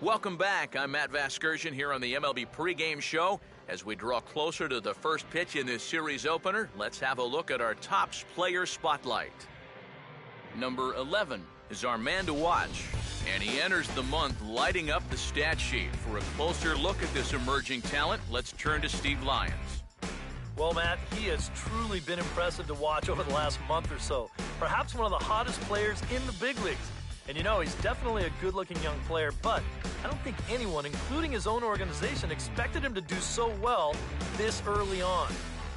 Welcome back. I'm Matt Vasgersian here on the MLB pregame show. As we draw closer to the first pitch in this series opener, let's have a look at our Topps player spotlight. Number 11 is our man to watch, and he enters the month lighting up the stat sheet. For a closer look at this emerging talent, let's turn to Steve Lyons. Well, Matt, he has truly been impressive to watch over the last month or so. Perhaps one of the hottest players in the big leagues. And you know, he's definitely a good-looking young player, but I don't think anyone, including his own organization, expected him to do so well this early on.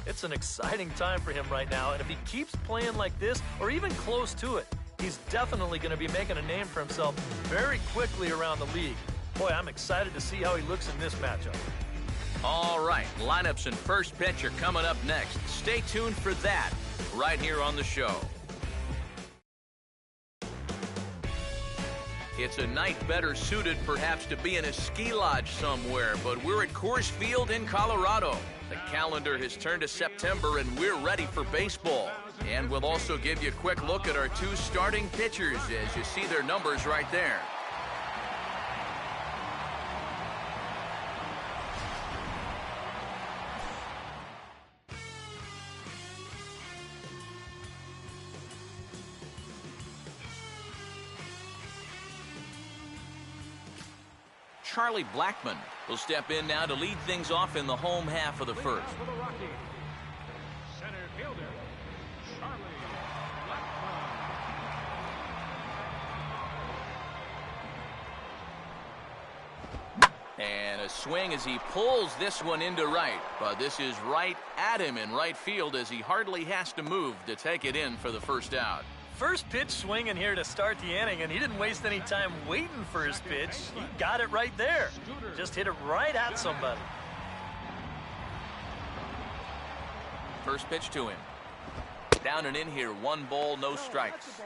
It's an exciting time for him right now, and if he keeps playing like this, or even close to it, he's definitely going to be making a name for himself very quickly around the league. Boy, I'm excited to see how he looks in this matchup. All right, lineups and first pitch are coming up next. Stay tuned for that right here on the show. It's a night better suited perhaps to be in a ski lodge somewhere, but we're at Coors Field in Colorado. The calendar has turned to September and we're ready for baseball. And we'll also give you a quick look at our two starting pitchers as you see their numbers right there. Charlie Blackmon will step in now to lead things off in the home half of the first. Center fielder, Charlie Blackmon. And a swing as he pulls this one into right. But this is right at him in right field as he hardly has to move to take it in for the first out. First pitch swinging here to start the inning, and he didn't waste any time waiting for his pitch. He got it right there. Just hit it right at somebody. First pitch to him. Down and in here, 1 ball, no strikes.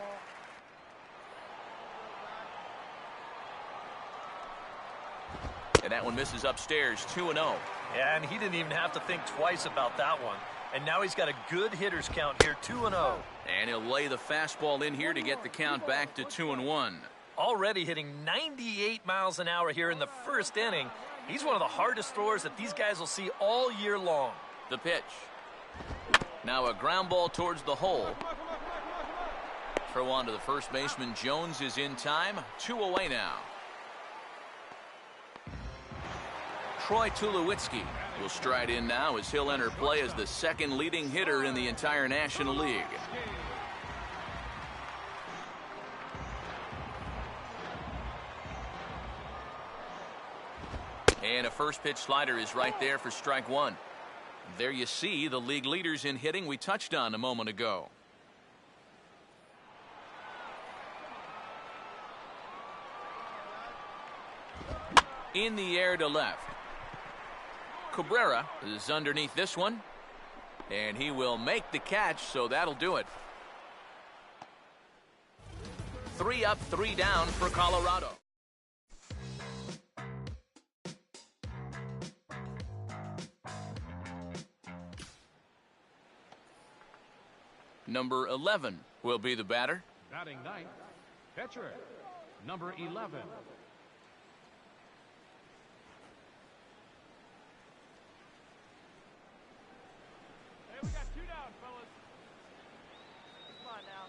And that one misses upstairs, 2-0. Yeah, and he didn't even have to think twice about that one. And now he's got a good hitter's count here, 2-0. And he'll lay the fastball in here to get the count back to 2-1. Already hitting 98 miles an hour here in the first inning. He's one of the hardest throwers that these guys will see all year long. The pitch. Now a ground ball towards the hole. Throw on to the first baseman. Jones is in time. 2 away now. Troy Tulowitzki will stride in now as he'll enter play as the second leading hitter in the entire National League. And a first pitch slider is right there for strike one. There you see the league leaders in hitting we touched on a moment ago. In the air to left. Cabrera is underneath this one, and he will make the catch, so that'll do it. 3 up, 3 down for Colorado. Number 11 will be the batter. Batting ninth, pitcher, number 11. We got 2 down, fellas. Come on now.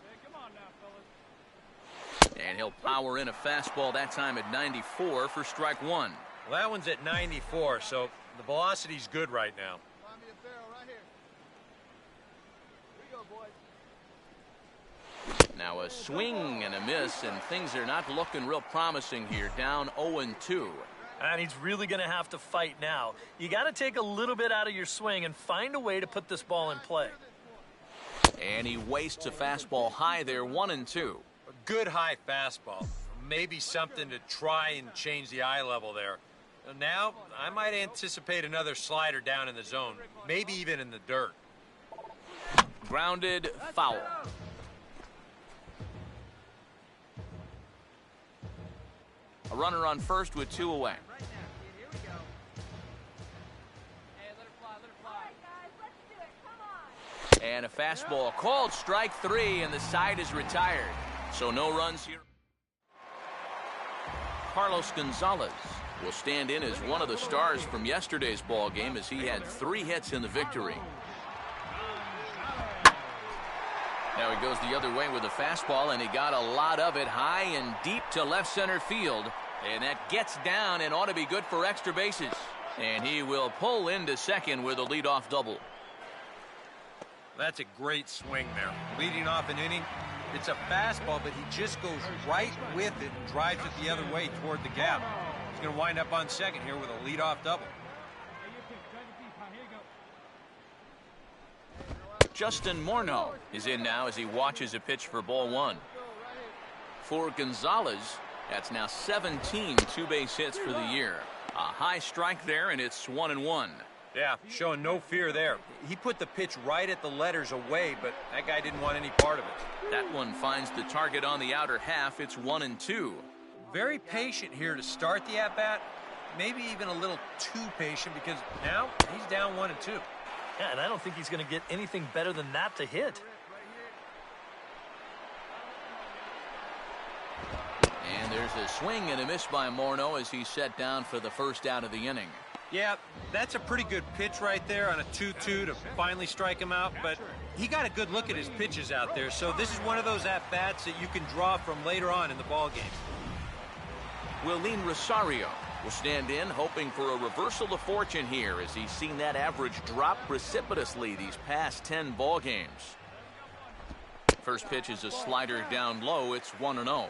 Hey, come on now, fellas. And he'll power in a fastball that time at 94 for strike one. Well, that one's at 94, so the velocity's good right now. Find me a barrel right here. Here we go, boys. Now a swing and a miss, and things are not looking real promising here. Down 0-2. And he's really going to have to fight now. You got to take a little bit out of your swing and find a way to put this ball in play. And he wastes a fastball high there, 1-2. A good high fastball. Maybe something to try and change the eye level there. Now, I might anticipate another slider down in the zone, maybe even in the dirt. Grounded, foul. A runner on first with 2 away. And a fastball called strike 3, and the side is retired. So no runs here. Carlos Gonzalez will stand in as one of the stars from yesterday's ball game as he had 3 hits in the victory. Now he goes the other way with a fastball, and he got a lot of it high and deep to left center field. And that gets down and ought to be good for extra bases. And he will pull into second with a leadoff double. That's a great swing there. Leading off an inning, it's a fastball, but he just goes right with it and drives it the other way toward the gap. He's going to wind up on second here with a leadoff double. Justin Morneau is in now as he watches a pitch for ball 1. For Gonzalez, that's now 17 two-base hits for the year. A high strike there, and it's 1-1. Yeah, showing no fear there. He put the pitch right at the letters away, but that guy didn't want any part of it. That one finds the target on the outer half. It's 1-2. Very patient here to start the at-bat. Maybe even a little too patient because now he's down 1-2. Yeah, and I don't think he's going to get anything better than that to hit. And there's a swing and a miss by Morneau as he's set down for the first out of the inning. Yeah, that's a pretty good pitch right there on a 2-2 to finally strike him out, but he got a good look at his pitches out there, so this is one of those at-bats that you can draw from later on in the ballgame. Willeen Rosario will stand in, hoping for a reversal of fortune here as he's seen that average drop precipitously these past 10 ball games. First pitch is a slider down low. It's 1-0.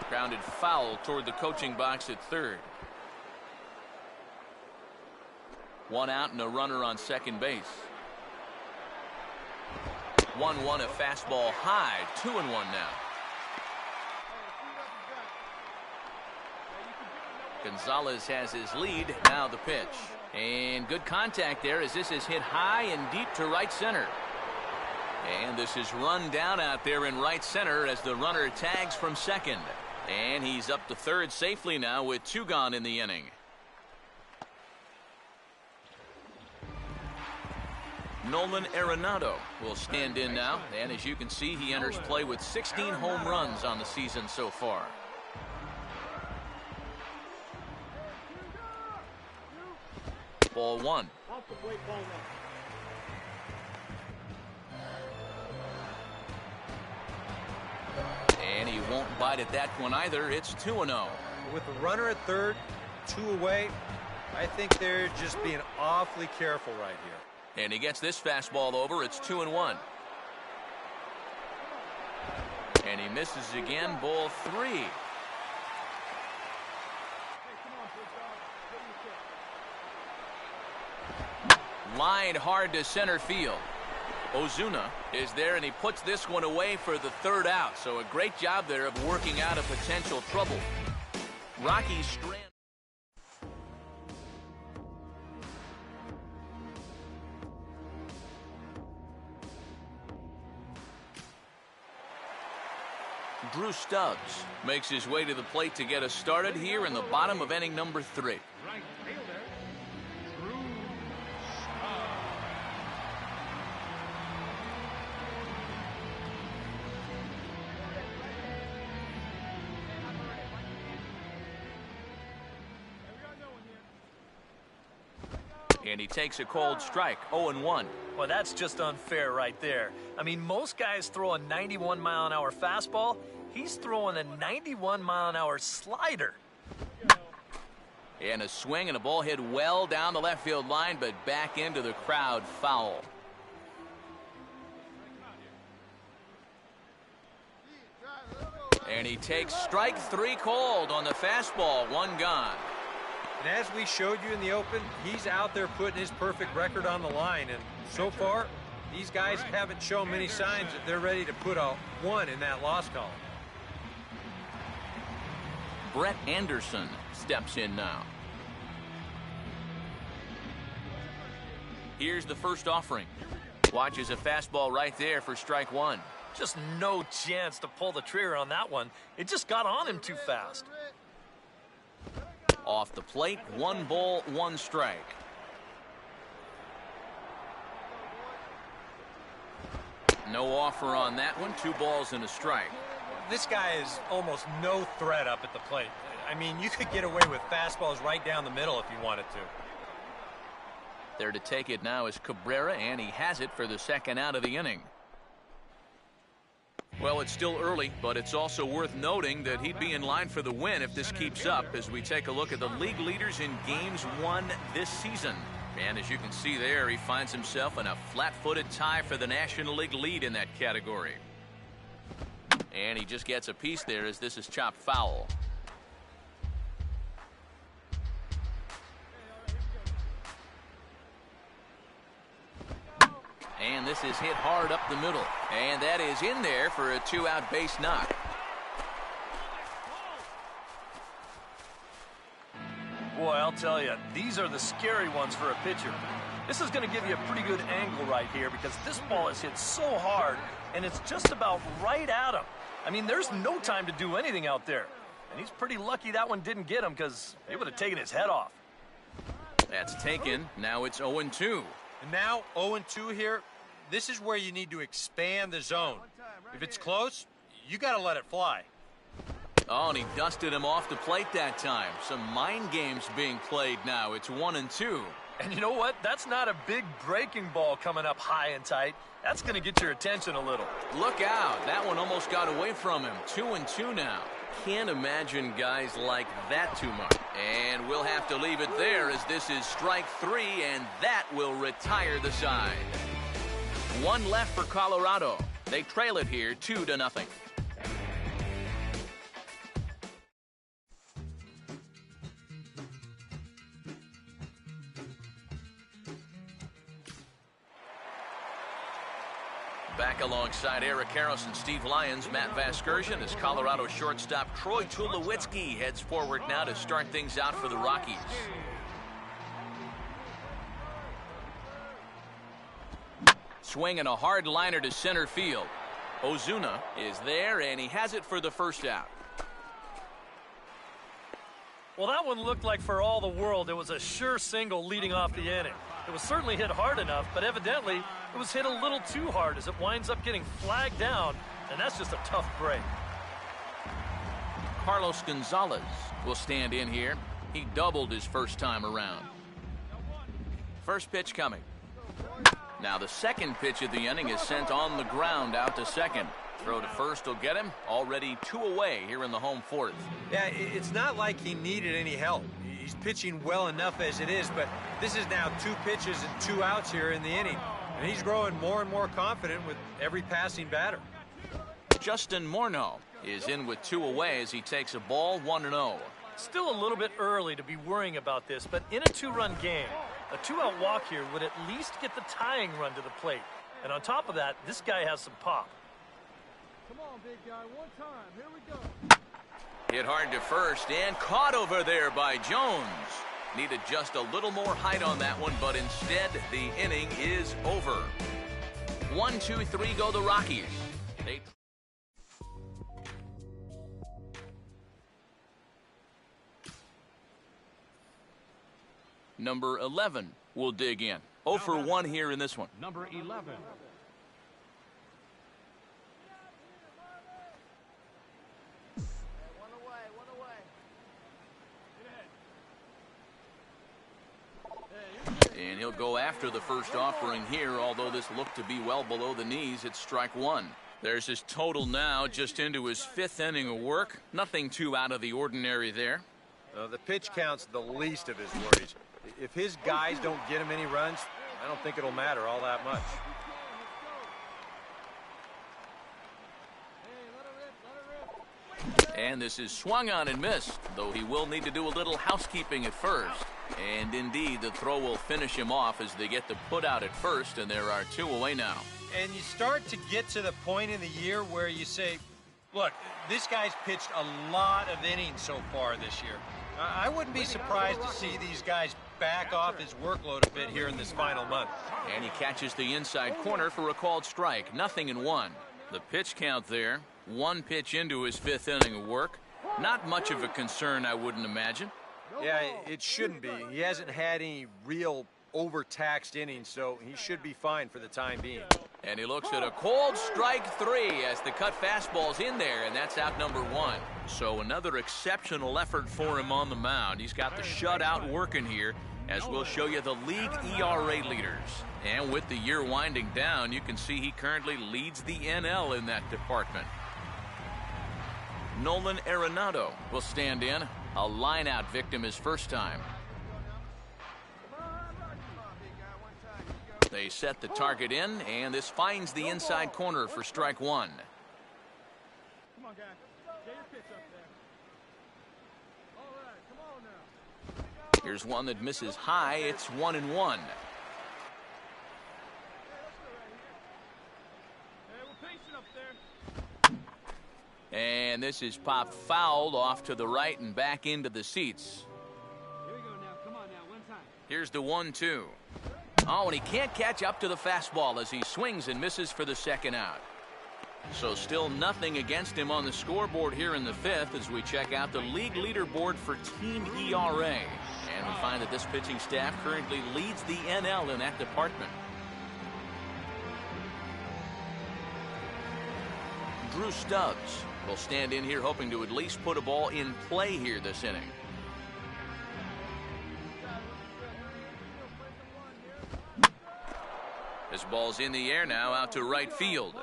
Grounded foul toward the coaching box at third. 1 out and a runner on second base. 1-1, a fastball high. 2-1 now. Gonzalez has his lead. Now the pitch. And good contact there as this is hit high and deep to right center. And this is run down out there in right center as the runner tags from second. And he's up to third safely now with 2 gone in the inning. Nolan Arenado will stand in now, and as you can see, he enters play with 16 home runs on the season so far. Ball 1. And he won't bite at that one either. It's 2-0. With the runner at third, 2 away, I think they're just being awfully careful right here. And he gets this fastball over. It's 2-1. And he misses again. Ball 3. Lined hard to center field. Ozuna is there, and he puts this one away for the third out. So a great job there of working out a potential trouble. Rocky Strand. Drew Stubbs makes his way to the plate to get us started here in the bottom of inning number 3. Right fielder, Drew Stubbs. And he takes a cold strike. 0-1. Well, that's just unfair right there. I mean, most guys throw a 91-mile-an-hour fastball. He's throwing a 91-mile-an-hour slider. And a swing and a ball hit well down the left field line, but back into the crowd. Foul. And he takes strike 3 called on the fastball. 1 gone. And as we showed you in the open, he's out there putting his perfect record on the line. And so far, these guys haven't shown many signs that they're ready to put a 1 in that loss column. Brett Anderson steps in now. Here's the first offering. Watches a fastball right there for strike 1. Just no chance to pull the trigger on that one. It just got on him too fast. Off the plate, 1 ball, 1 strike. No offer on that one. 2 balls and a strike. This guy is almost no threat up at the plate. I mean, you could get away with fastballs right down the middle if you wanted to. There to take it now is Cabrera, and he has it for the second out of the inning. Well, it's still early, but it's also worth noting that he'd be in line for the win if this keeps up as we take a look at the league leaders in games won this season. And as you can see there, he finds himself in a flat-footed tie for the National League lead in that category. And he just gets a piece there as this is chopped foul. And this is hit hard up the middle. And that is in there for a 2-out base knock. Boy, I'll tell you, these are the scary ones for a pitcher. This is going to give you a pretty good angle right here because this ball is hit so hard, and it's just about right at him. I mean, there's no time to do anything out there. And he's pretty lucky that one didn't get him because it would have taken his head off. That's taken. Now it's 0-2. And now 0-2 here. This is where you need to expand the zone. If it's close, you got to let it fly. Oh, and he dusted him off the plate that time. Some mind games being played now. It's 1-2. And you know what? That's not a big breaking ball coming up high and tight. That's going to get your attention a little. Look out. That one almost got away from him. 2-2 now. Can't imagine guys like that too much. And we'll have to leave it there as this is strike 3, and that will retire the side. 1 left for Colorado. They trail it here 2-0. Back alongside Eric Harris and Steve Lyons, Matt Vasgersian as Colorado shortstop Troy Tulowitzki heads forward now to start things out for the Rockies. Swinging a hard liner to center field. Ozuna is there, and he has it for the first out. Well, that one looked like for all the world it was a sure single leading off the inning. It was certainly hit hard enough, but evidently it was hit a little too hard as it winds up getting flagged down, and that's just a tough break. Carlos Gonzalez will stand in here. He doubled his first time around. First pitch coming. Now the second pitch of the inning is sent on the ground out to second. Throw to first will get him. Already 2 away here in the home fourth. Yeah, it's not like he needed any help. He's pitching well enough as it is, but this is now 2 pitches and 2 outs here in the inning. And he's growing more and more confident with every passing batter. Justin Morneau is in with 2 away as he takes a ball 1-0. Still a little bit early to be worrying about this, but in a 2-run game, a 2-out walk here would at least get the tying run to the plate. And on top of that, this guy has some pop. Come on, big guy, one time. Here we go. Hit hard to first and caught over there by Jones. Needed just a little more height on that one, but instead the inning is over. 1-2-3 go the Rockies. Number 11 will dig in. 0 for 1 here in this one. Number 11. And he'll go after the first offering here, although this looked to be well below the knees. It's strike 1. There's his total now, just into his 5th inning of work. Nothing too out of the ordinary there. The pitch count's the least of his worries. If his guys don't get him any runs, I don't think it'll matter all that much. And this is swung on and missed, though he will need to do a little housekeeping at first. And indeed, the throw will finish him off as they get the put out at first, and there are 2 away now. And you start to get to the point in the year where you say, look, this guy's pitched a lot of innings so far this year. I wouldn't be surprised to see these guys back off his workload a bit here in this final month. And he catches the inside corner for a called strike. 0-1. The pitch count there. 1 pitch into his 5th inning of work. Not much of a concern, I wouldn't imagine. Yeah, it shouldn't be. He hasn't had any real overtaxed innings, so he should be fine for the time being. And he looks at a cold strike 3 as the cut fastball's in there, and that's out number 1. So another exceptional effort for him on the mound. He's got the shutout working here, as we'll show you the league ERA leaders. And with the year winding down, you can see he currently leads the NL in that department. Nolan Arenado will stand in. A line-out victim his first time. They set the target in, and this finds the inside corner for strike 1. Come on, guys. Get your pitch up there. All right, come on now. Here's one that misses high. It's 1-1. And this is popped fouled off to the right and back into the seats. Here we go now. Come on now. One time. Here's the 1-2. Oh, and he can't catch up to the fastball as he swings and misses for the second out. So still nothing against him on the scoreboard here in the 5th as we check out the league leaderboard for team ERA. And we find that this pitching staff currently leads the NL in that department. Drew Stubbs will stand in here hoping to at least put a ball in play here this inning. This ball's in the air now out to right field.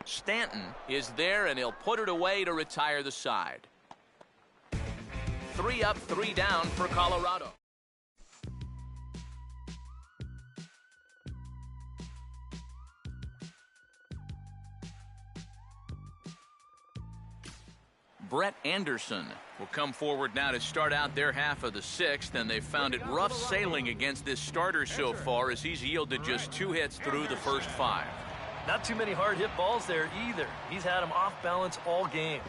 Stanton is there, and he'll put it away to retire the side. 3 up, 3 down for Colorado. Brett Anderson will come forward now to start out their half of the 6th, and they've found it rough sailing against this starter so far as he's yielded just 2 hits through the first 5. Not too many hard hit balls there either. He's had them off balance all game.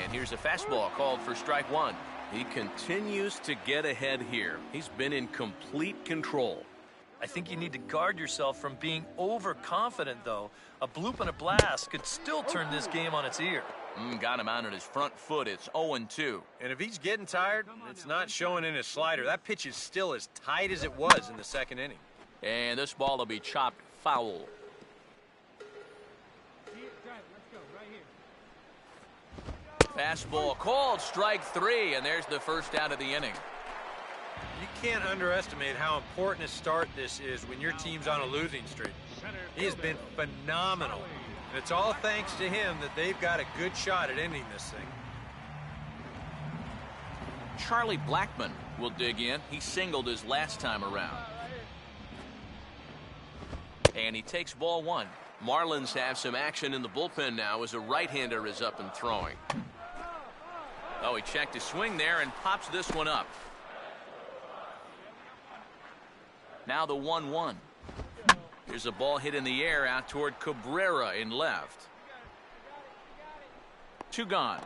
And here's a fastball called for strike 1. He continues to get ahead here. He's been in complete control. I think you need to guard yourself from being overconfident, though. A bloop and a blast could still turn this game on its ear. Got him out on his front foot. It's 0-2. And if he's getting tired, it's not showing in his slider. That pitch is still as tight as it was in the 2nd inning. And this ball will be chopped foul. Fastball called strike 3, and there's the first out of the inning. You can't underestimate how important a start this is when your team's on a losing streak. He has been phenomenal. And it's all thanks to him that they've got a good shot at ending this thing. Charlie Blackmon will dig in. He singled his last time around. And he takes ball 1. Marlins have some action in the bullpen now as a right-hander is up and throwing. Oh, he checked his swing there and pops this one up. Now the 1-1. Here's a ball hit in the air out toward Cabrera in left. 2 gone.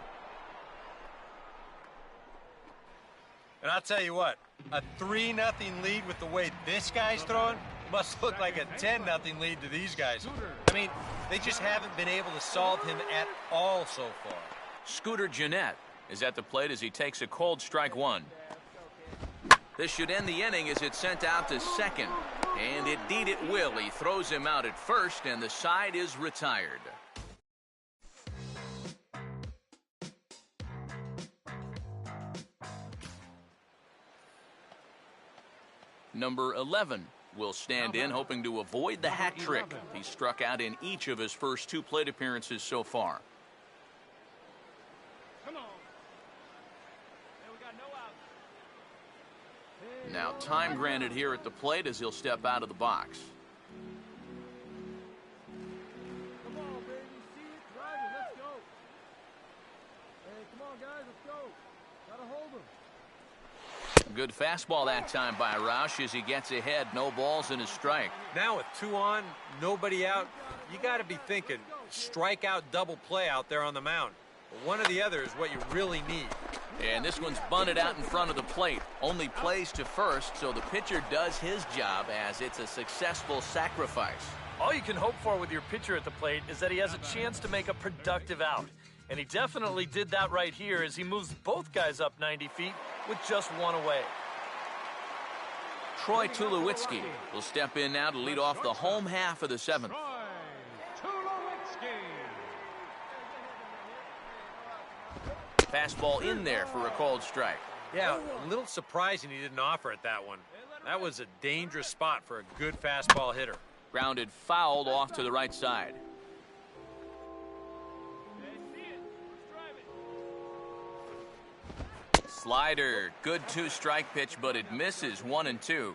And I'll tell you what, a 3-0 lead with the way this guy's throwing must look like a 10-0 lead to these guys. I mean, they just haven't been able to solve him at all so far. Scooter Gennett is at the plate as he takes a cold strike 1. This should end the inning as it's sent out to second. And indeed it will. He throws him out at first, and the side is retired. Number 11 will stand in, hoping to avoid the hat trick. He struck out in each of his first 2 plate appearances so far. Now time granted here at the plate as he'll step out of the box. Come on, baby. See it? Drive it. Let's go. Hey, come on, guys. Let's go. Gotta hold him. Good fastball that time by Roush as he gets ahead. No balls and a strike. Now with 2 on, nobody out, you got to be thinking strikeout double play out there on the mound. But one or the other is what you really need. And this one's bunted out in front of the plate. Only plays to first, so the pitcher does his job as it's a successful sacrifice. All you can hope for with your pitcher at the plate is that he has a chance to make a productive out. And he definitely did that right here as he moves both guys up 90 feet with just 1 away. Troy Tulowitzki will step in now to lead off the home half of the 7th. Fastball in there for a called strike. Yeah, a little surprising he didn't offer it that one. That was a dangerous spot for a good fastball hitter. Grounded foul off to the right side. Slider, good 2-strike pitch, but it misses 1-2.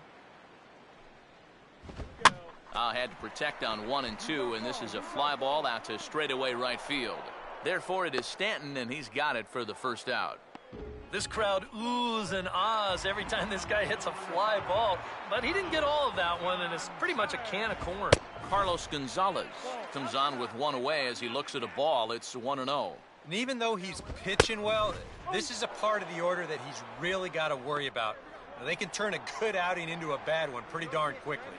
Had to protect on 1-2, and this is a fly ball out to straightaway right field. Therefore, it is Stanton, and he's got it for the first out. This crowd oohs and ahs every time this guy hits a fly ball, but he didn't get all of that one, and it's pretty much a can of corn. Carlos Gonzalez comes on with one away as he looks at a ball. It's 1-0. And even though he's pitching well, this is a part of the order that he's really got to worry about. Now, they can turn a good outing into a bad one pretty darn quickly.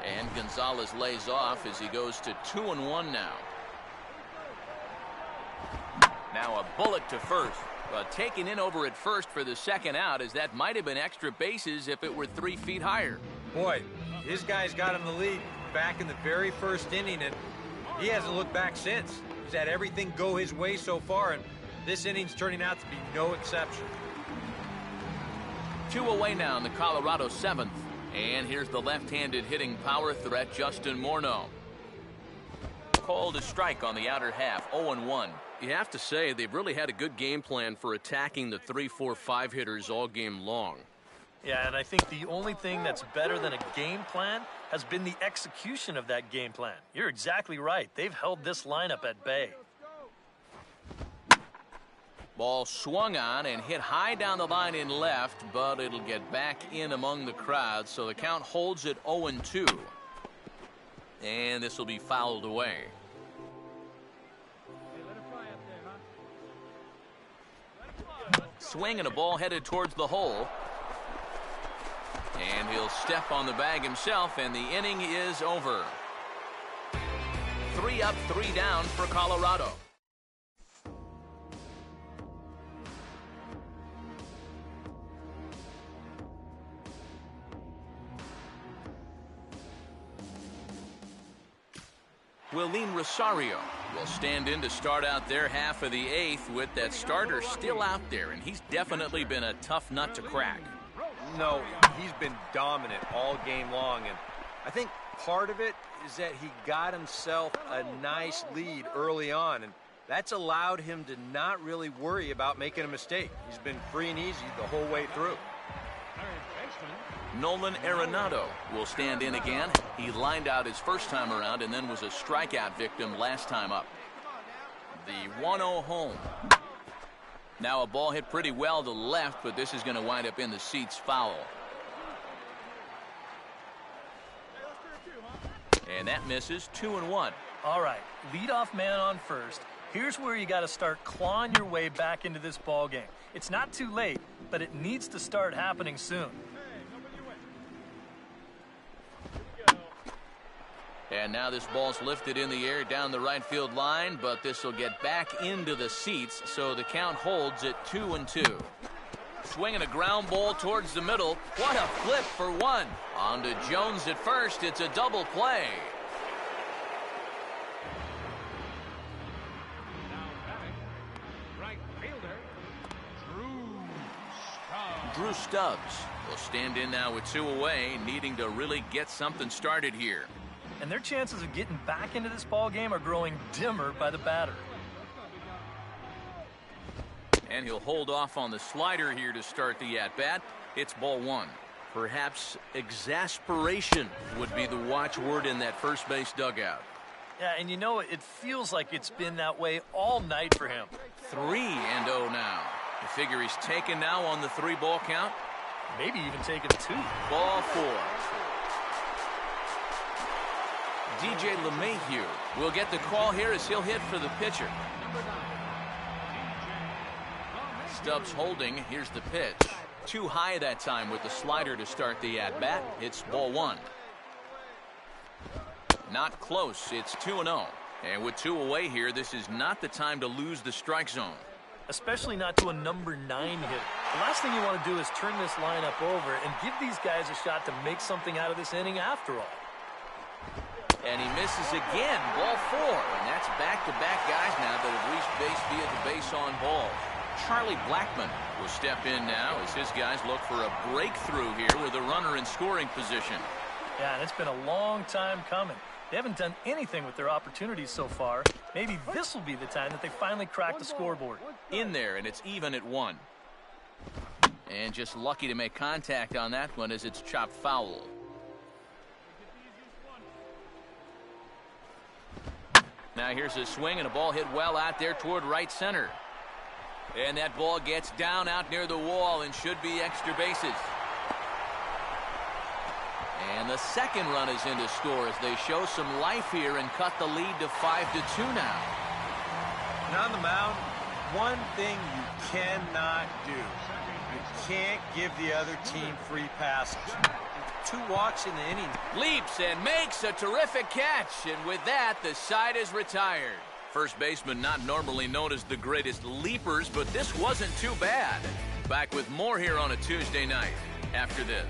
And Gonzalez lays off as he goes to 2-1 now. Now a bullet to first, but taken in over at first for the second out, as that might have been extra bases if it were 3 feet higher. Boy, his guys got him the lead back in the very first inning, and he hasn't looked back since. He's had everything go his way so far, and this inning's turning out to be no exception. 2 away now in the Colorado 7th. And here's the left-handed hitting power threat, Justin Morneau. Called a strike on the outer half, 0-1. You have to say they've really had a good game plan for attacking the 3, 4, 5 hitters all game long. Yeah, and I think the only thing that's better than a game plan has been the execution of that game plan. You're exactly right. They've held this lineup at bay. Ball swung on and hit high down the line in left, but it'll get back in among the crowd, so the count holds at 0-2. And this will be fouled away. Swing and a ball headed towards the hole. And he'll step on the bag himself, and the inning is over. 3 up, 3 down for Colorado. Willeen Rosario will stand in to start out their half of the 8th with that starter still out there, and he's definitely been a tough nut to crack. No, he's been dominant all game long, and I think part of it is that he got himself a nice lead early on, and that's allowed him to not really worry about making a mistake. He's been free and easy the whole way through. Nolan Arenado will stand in again. He lined out his first time around and then was a strikeout victim last time up. The 1-0 home. Now a ball hit pretty well to left, but this is going to wind up in the seats foul. And that misses 2-1. All right, leadoff man on first. Here's where you got to start clawing your way back into this ball game. It's not too late, but it needs to start happening soon. And now this ball's lifted in the air down the right field line, but this will get back into the seats, so the count holds at 2-2. Swinging a ground ball towards the middle. What a flip for one. On to Jones at first. It's a double play. Right fielder, Drew Stubbs will stand in now with 2 away, needing to really get something started here. And their chances of getting back into this ball game are growing dimmer by the batter. And he'll hold off on the slider here to start the at-bat. It's ball 1. Perhaps exasperation would be the watchword in that first base dugout. Yeah, and you know, it feels like it's been that way all night for him. 3-0 now. You figure he's taken now on the 3-ball count? Maybe even taking 2. Ball 4. DJ LeMahieu will get the call here as he'll hit for the pitcher. Stubbs holding. Here's the pitch. Too high that time with the slider to start the at-bat. It's ball 1. Not close. It's 2-0. And with 2 away here, this is not the time to lose the strike zone. Especially not to a number 9 hitter. The last thing you want to do is turn this lineup over and give these guys a shot to make something out of this inning after all. And he misses again, ball 4. And that's back-to-back guys now that have reached base via the base on ball. Charlie Blackmon will step in now as his guys look for a breakthrough here with a runner in scoring position. Yeah, and it's been a long time coming. They haven't done anything with their opportunities so far. Maybe this will be the time that they finally crack the scoreboard. In there, and it's even at 1. And just lucky to make contact on that one as it's chopped foul. Now here's a swing and a ball hit well out there toward right center. And that ball gets down out near the wall and should be extra bases. And the second run is in to score as they show some life here and cut the lead to 5-2 now. And on the mound, one thing you cannot do. You can't give the other team free passes. 2 walks in the inning. Leaps and makes a terrific catch. And with that, the side is retired. First baseman not normally known as the greatest leapers, but this wasn't too bad. Back with more here on a Tuesday night after this.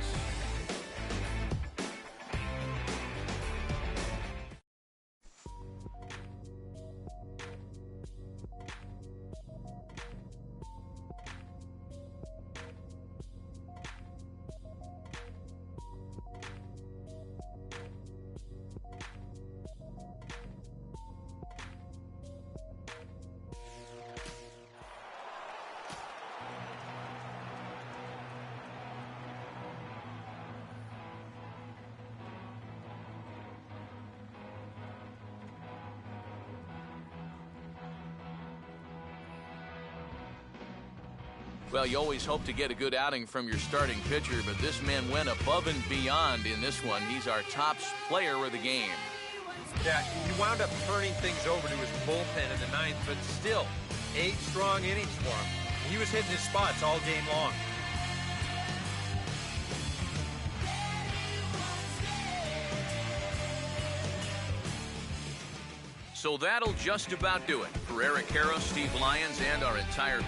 Well, you always hope to get a good outing from your starting pitcher, but this man went above and beyond in this one. He's our top player of the game. Yeah, he wound up turning things over to his bullpen in the 9th, but still, 8 strong innings for him. He was hitting his spots all game long. So that'll just about do it for Eric Harrow, Steve Lyons, and our entire